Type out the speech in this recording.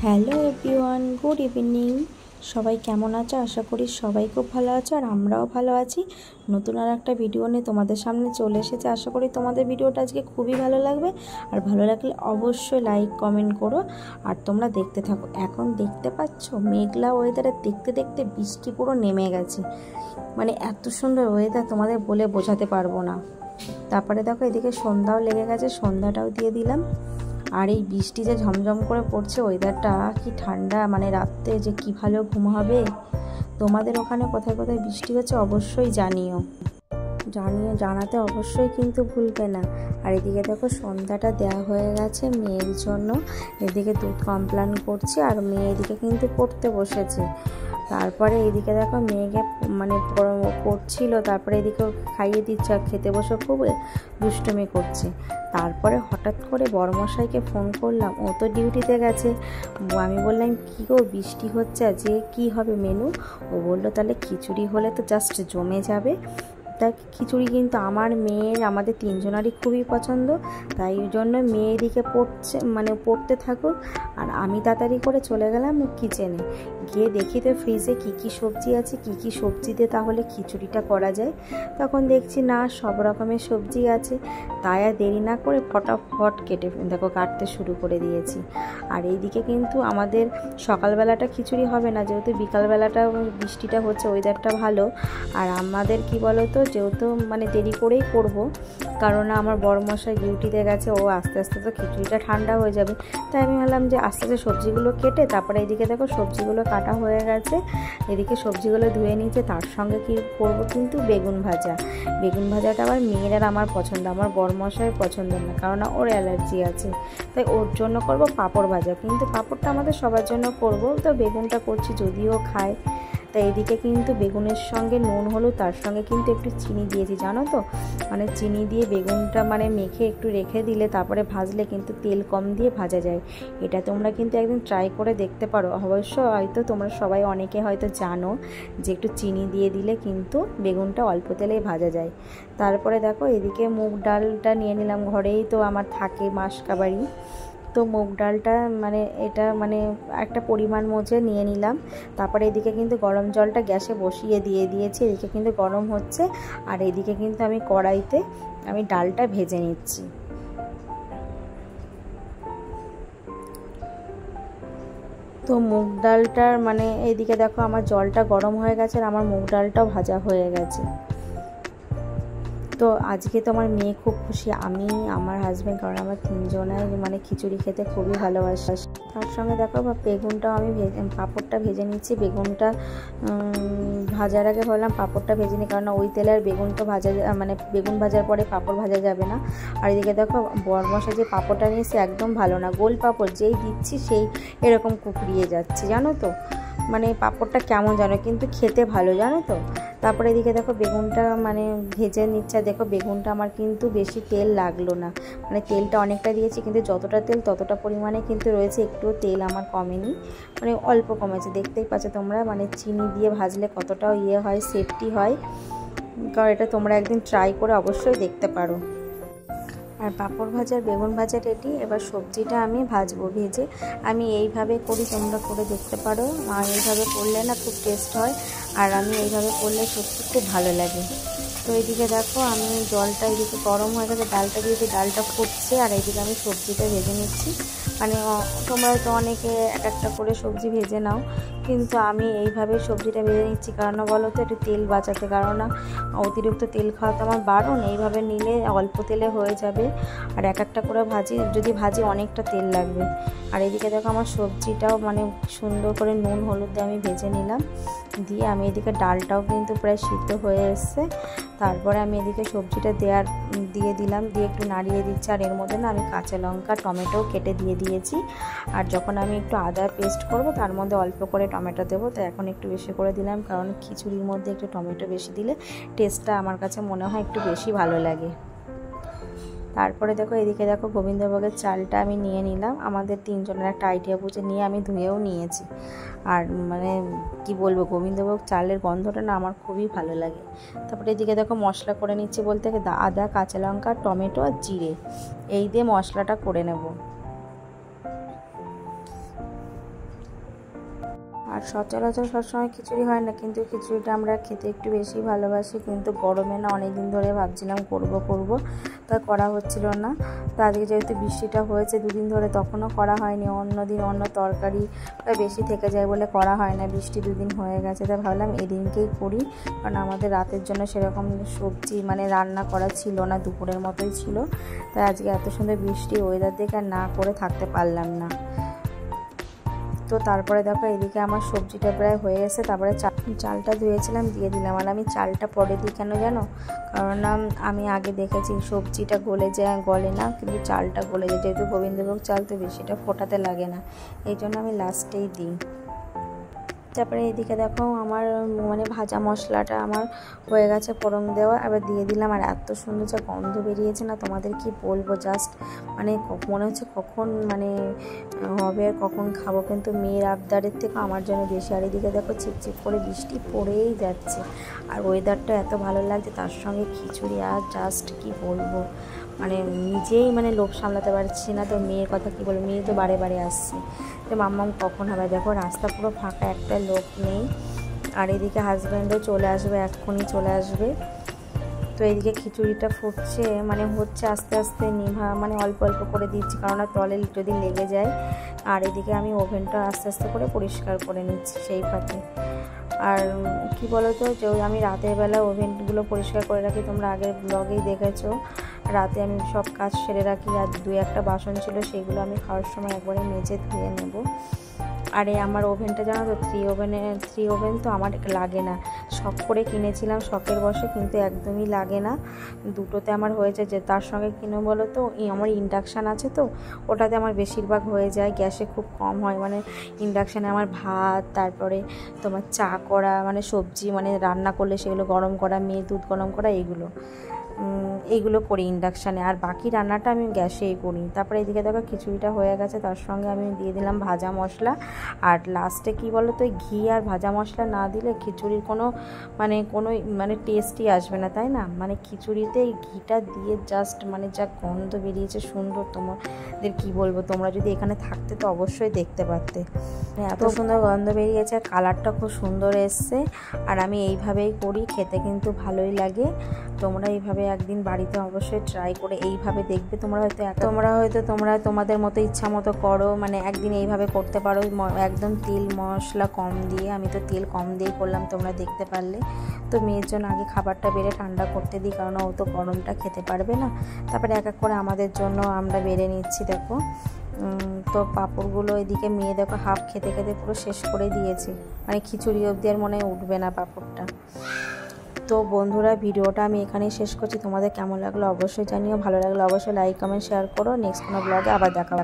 Hello everyone, good evening. সবাই কেমন আছো? আশা করি সবাই খুব ভালো আছো আর আমরাও ভালো আছি। নতুন আর একটা ভিডিও নিয়ে তোমাদের সামনে চলে এসেছে। আশা করি তোমাদের ভিডিওটা আজকে খুবই ভালো লাগবে। আর ভালো লাগলে অবশ্যই লাইক কমেন্ট করো আর তোমরা দেখতে থাকো। এখন দেখতে পাচ্ছ মেঘলা ওয়েদারে দেখতে দেখতে বৃষ্টি পুরো নেমে গেছে। মানে এত সুন্দর ওয়েদার তোমাদের বলে বোঝাতে পারবো না। তারপরে দেখো এদিকে সন্ধ্যাও লেগে গেছে, সন্ধ্যাটাও দিয়ে দিলাম। আর এই বৃষ্টি যে ঝমঝম করে পড়ছে, ওয়েদারটা কি ঠান্ডা, মানে রাত্রে যে কি ভালো ঘুম হবে। তোমাদের ওখানে কোথায় কোথায় বৃষ্টি হচ্ছে অবশ্যই জানাতে অবশ্যই কিন্তু ভুলবে না। আর এদিকে দেখো সন্ধ্যাটা দেওয়া হয়ে গেছে মেয়ের জন্য। এদিকে দুধ কমপ্লেন করছি আর মেয়ে এদিকে কিন্তু পড়তে বসেছে। তারপরে এদিকে দেখো মেয়েকে মানে পড়ছিল, তারপরে এদিকে খাইয়ে দিচ্ছে আর খেতে বসে খুব দুষ্টুমি করছে। তারপরে হঠাৎ করে বড়মশাইকে ফোন করলাম, ও তো ডিউটিতে গেছে। আমি বললাম কী গো বৃষ্টি হচ্ছে আজকে কী হবে মেনু? ও বললো তাহলে খিচুড়ি হলে তো জাস্ট জমে যাবে। তাই খিচুড়ি কিন্তু আমার মেয়ের আমাদের তিনজনারই খুবই পছন্দ। তাই জন্য মেয়ে এদিকে পড়তে থাকুক আর আমি তাড়াতাড়ি করে চলে গেলাম কিচেনে। গিয়ে দেখি তো ফ্রিজে কী সবজি আছে, কী সবজিতে তাহলে খিচুড়িটা করা যায়। তখন দেখছি না সব রকমের সবজি আছে। তাই আর দেরি না করে ফটাফট কাটতে শুরু করে দিয়েছি। আর এইদিকে কিন্তু আমাদের সকালবেলাটা খিচুড়ি হবে না, যেহেতু বিকালবেলাটা বৃষ্টিটা হচ্ছে, ওয়েদারটা ভালো। আর আমাদের কি বলো তো, যেহেতু মানে দেরি করেই করব, কারণ আমার বড়মশাই ডিউটিতে গেছে, ও আস্তে আস্তে তো খিচুড়িটা ঠান্ডা হয়ে যাবে। তাই আমি ভাবলাম যে আস্তে আস্তে সবজিগুলো কেটে তারপরে এদিকে দেখো সবজিগুলো কাটা হয়ে গেছে। এদিকে সবজিগুলো ধুয়ে নিয়েছে। তার সঙ্গে কি করব কিন্তু বেগুন ভাজাটা আবার মেয়ের আর আমার পছন্দ, আমার বড়মশাইয়ের পছন্দ না, কারণ ওর অ্যালার্জি আছে। তাই ওর জন্য করব পাঁপড় ভাজা, কিন্তু পাঁপড়টা আমাদের সবার জন্য করব। তো বেগুনটা করছি যদিও খায়। তাই এদিকে কিন্তু বেগুনের সঙ্গে নুন হলুদ তার সঙ্গে কিন্তু একটু চিনি দিয়েছি, জানো তো। মানে চিনি দিয়ে বেগুনটা মানে মেখে একটু রেখে দিলে তারপরে ভাজলে কিন্তু তেল কম দিয়ে ভাজা যায়। এটা তোমরা কিন্তু একদিন ট্রাই করে দেখতে পারো। অবশ্য হয়তো তোমরা সবাই অনেকে হয়তো জানো যে একটু চিনি দিয়ে দিলে কিন্তু বেগুনটা অল্প তেলেই ভাজা যায়। তারপরে দেখো এদিকে মুগ ডালটা নিয়ে নিলাম, ঘরেই তো আমার থাকে মাসকাবারি। তো মুগ ডালটা এটা একটা পরিমাণ মতো নিয়ে নিলাম। তারপরে এদিকে কিন্তু গরম জলটা গ্যাসে বসিয়ে দিয়েছি। এদিকে কিন্তু গরম হচ্ছে আর এদিকে কিন্তু আমি কড়াইতে ডালটা ভেজে নিচ্ছি। তো মুগ ডালটার এইদিকে দেখো আমার জলটা গরম হয়ে গেছে আর আমার মুগ ডালটাও ভাজা হয়ে গেছে। তো আজকে তো আমার মেয়ে খুব খুশি, আমি আমার হাজব্যান্ড, কারণ আমার তিনজনের খিচুড়ি খেতে খুবই ভালোবাসি। তার সঙ্গে দেখো বেগুনটাও আমি পাঁপড়টা ভেজে নিচ্ছি। বেগুনটা ভাজার আগে ভাবলাম পাঁপড়টা ভেজে নিই, কারণ ওই তেলে আর বেগুনটা বেগুন ভাজার পরে পাঁপড় ভাজা যাবে না। আর এদিকে দেখো বড়মশাই যে পাঁপড়টা নিয়েছে একদম ভালো না, গোল পাঁপড় যেই দিচ্ছি সেই এরকম কুকড়িয়ে যাচ্ছে, জানো তো। পাঁপড়টা কেমন জানো, কিন্তু খেতে ভালো, জানো তো। তারপরে এদিকে দেখো বেগুনটা ভেজে নিচ্ছে। দেখো বেগুনটা আমার কিন্তু বেশি তেল লাগলো না, তেলটা অনেকটা দিয়েছি, কিন্তু যতটা তেল ততটা পরিমাণে কিন্তু রয়েছে, একটুও তেল আমার কমেনি, অল্প কমেছে। দেখতেই পাচ্ছ তোমরা, চিনি দিয়ে ভাজলে কতটা হয়, সেফটি হয়। কারণ এটা তোমরা একদিন ট্রাই করে অবশ্যই দেখতে পারো। আর পাঁপড় ভাজার বেগুন ভাজা রেডি। এবার সবজিটা আমি ভাজবো। ভেজে আমি এইভাবে করি, তোমরা করে দেখতে পারো। আর এইভাবে করলে না খুব টেস্ট হয়, আর আমি এইভাবে করলে সত্যি খুব ভালো লাগে। তো এইদিকে দেখো আমি জলটা এদিকে গরম হয়ে গেছে, ডালটা দিয়েছি, ডালটা ফুটছে আর এইদিকে আমি সবজিটা ভেজে নিচ্ছি। তোমরা তো অনেকে এক একটা করে সবজি ভেজে নাও, কিন্তু আমি এইভাবে সবজিটা ভেজে নিচ্ছি। কারণ বলো তো একটু তেল বাঁচাতে, কারণ অতিরিক্ত তেল খাওয়া তো আমার বারণ। এইভাবে নিলে অল্প তেলে হয়ে যাবে, আর এক একটা করে যদি ভাজি অনেকটা তেল লাগবে। আর এদিকে দেখো আমার সবজিটাও সুন্দর করে নুন হলুদ দিয়ে আমি ভেজে নিলাম। দিয়ে আমি এদিকে ডালটাও কিন্তু প্রায় সিদ্ধ হয়ে এসছে। তারপরে আমি এদিকে সবজিটা দিয়ে দিলাম, দিয়ে একটু নাড়িয়ে দিচ্ছি। আর এর মধ্যে না আমি কাঁচা লঙ্কা টমেটো কেটে দিয়ে দিয়েছি। আর যখন আমি একটু আদা পেস্ট করব তার মধ্যে অল্প করে টমেটো দেবো, তো এখন একটু বেশি করে দিলাম, কারণ খিচুড়ির মধ্যে একটু টমেটো বেশি দিলে টেস্টটা আমার কাছে মনে হয় একটু বেশি ভালো লাগে। তারপরে দেখো এদিকে দেখো গোবিন্দভোগের চালটা আমি নিয়ে নিলাম, আমাদের 3 জনের একটা আইডিয়া বুঝে নিয়ে আমি ধুয়েও নিয়েছি। আর মানে কি বলবো, গোবিন্দভোগ চালের গন্ধটা না আমার খুবই ভালো লাগে। তারপরে এদিকে দেখো মশলা করে নিচ্ছি বলতে আদা, কাঁচা লঙ্কা, টমেটো আর জিরে, এই দিয়ে মশলাটা করে নেব। আর সচরাচর সবসময় খিচুড়ি হয় না, কিন্তু খিচুড়িটা আমরা খেতে একটু বেশি ভালোবাসি, কিন্তু গরমে না অনেক দিন ধরে ভাবছিলাম করব তা করা হচ্ছিল না। তো আজকে যেহেতু বৃষ্টিটা হয়েছে 2 দিন ধরে, তখনও করা হয়নি। অন্য দিন অন্য তরকারি বেশি থেকে যায় বলে করা হয় না, বৃষ্টি 2 দিন হয়ে গেছে, তাই ভাবলাম এদিনকেই করি, কারণ আমাদের রাতের জন্য সেরকম সবজি মানে রান্না করা ছিল না, দুপুরের মতোই ছিল। তাই আজকে এত সুন্দর বৃষ্টি ওয়েদার দেখে আর না করে থাকতে পারলাম না। তো তারপরে দেখো এদিকে আমার সবজিটা প্রায় হয়ে গেছে। তারপরে চালটা ধুয়েছিলাম দিয়ে দিলাম। আর আমি চালটা পরে দিই কেন জানো, কারণ আমি আগে দেখেছি সবজিটা গলে না, কিন্তু চালটা গলে যায়, যেহেতু গোবিন্দভোগ চাল তো বেশিটা ফোটাতে লাগে না, এই জন্য আমি লাস্টেই দিই। তারপরে এদিকে দেখো আমার মানে ভাজা মশলাটা আমার হয়ে গেছে ফোড়ন দেওয়া, এবার দিয়ে দিলাম। আর এত সুন্দর যে গন্ধ বেরিয়েছে না, তোমাদের কি বলবো, জাস্ট মানে মনে হচ্ছে কখন মানে হবে আর কখন খাবো, কিন্তু মেয়ের আবদারের থেকে আমার জন্য বেশি। আর এদিকে দেখো চিপচিপ করে বৃষ্টি পড়েই যাচ্ছে, আর ওয়েদারটা এত ভালো লাগছে, তার সঙ্গে খিচুড়ি, আর জাস্ট কি বলবো, মানে নিজেই মানে লোভ সামলাতে পারছি না। তো মেয়ের কথা কি বলবো, মেয়ে তো বারে বারে আসছে যে মাম্মাম কখন হবে। দেখো রাস্তা পুরো ফাঁকা, একটা লোক নেই। আর এদিকে হাজব্যান্ডও চলে আসবে, এক্ষুনি চলে আসবে। তো এইদিকে খিচুড়িটা ফুটছে, মানে হচ্ছে আস্তে আস্তে নিভা, মানে অল্প অল্প করে দিচ্ছি, কারণ তলে যদি লেগে যায়। আর এদিকে আমি ওভেনটা আস্তে আস্তে করে পরিষ্কার করে নিচ্ছি সেই পাতে। আর কি বলতো, যে আমি রাতের বেলা ওভেনগুলো পরিষ্কার করে রাখি, তোমরা আগের ব্লগেই দেখেছো, রাতে আমি সব কাজ সেরে রাখি। আর 2-1টা বাসন ছিল, সেগুলো আমি খাওয়ার সময় একবারে মেজে ধুয়ে নেব। আর এই আমার ওভেনটা জানো তো 3 ওভেন তো আমার লাগে না, শখ করে কিনেছিলাম শখের বসে, কিন্তু একদমই লাগে না। 2টোতে আমার হয়েছে, যে তার সঙ্গে কিনে বলো তো আমার ইন্ডাকশান আছে, তো ওটাতে আমার বেশিরভাগ হয়ে যায়, গ্যাসে খুব কম হয়। মানে ইন্ডাকশানে আমার ভাত, তারপরে তোমার চা করা, মানে সবজি মানে রান্না করলে সেগুলো গরম করা, মেয়ে দুধ গরম করা, এইগুলো করি ইন্ডাকশানে, আর বাকি রান্নাটা আমি গ্যাসেই করি। তারপরে এদিকে দেখো খিচুড়িটা হয়ে গেছে, তার সঙ্গে আমি দিয়ে দিলাম ভাজা মশলা। আর লাস্টে কি বলো তো, ঘি আর ভাজা মশলা না দিলে খিচুড়ির কোনো মানে টেস্টই আসবে না, তাই না? মানে খিচুড়িতে এই ঘিটা দিয়ে জাস্ট মানে যা গন্ধ বেরিয়েছে সুন্দর, তোমাদের কি বলবো, তোমরা যদি এখানে থাকতে তো অবশ্যই দেখতে পারতে, এত সুন্দর গন্ধ বেরিয়েছে, কালারটা খুব সুন্দর এসছে। আর আমি এইভাবেই করি, খেতে কিন্তু ভালোই লাগে। তোমরা এইভাবে একদিন বাড়িতে অবশ্যই ট্রাই করে এইভাবে দেখবে, তোমরা হয়তো তোমাদের মতো ইচ্ছা মতো করো, মানে একদিন এইভাবে করতে পারো, একদম তেল মশলা কম দিয়ে। আমি তো তেল কম দিয়েই করলাম, তোমরা দেখতে পারলে। তো মেয়ের জন্য আগে খাবারটা বেড়ে ঠান্ডা করতে দিই, কারণ ও তো গরমটা খেতে পারবে না। তারপরে এক এক করে আমাদের জন্য আমরা বেড়ে নিচ্ছি। দেখো তো পাঁপড়গুলো এদিকে মেয়ে দেখো হাফ খেতে খেতে পুরো শেষ করে দিয়েছে, মানে খিচুড়ি অবধি আর মনে উঠবে না পাঁপড়টা। তো বন্ধুরা, ভিডিওটা আমি এখানেই শেষ করছি। তোমাদের কেমন লাগলো অবশ্যই জানিও, ভালো লাগলো অবশ্যই লাইক কমেন্ট শেয়ার করো। নেক্সট কোনো ব্লগে আবার দেখা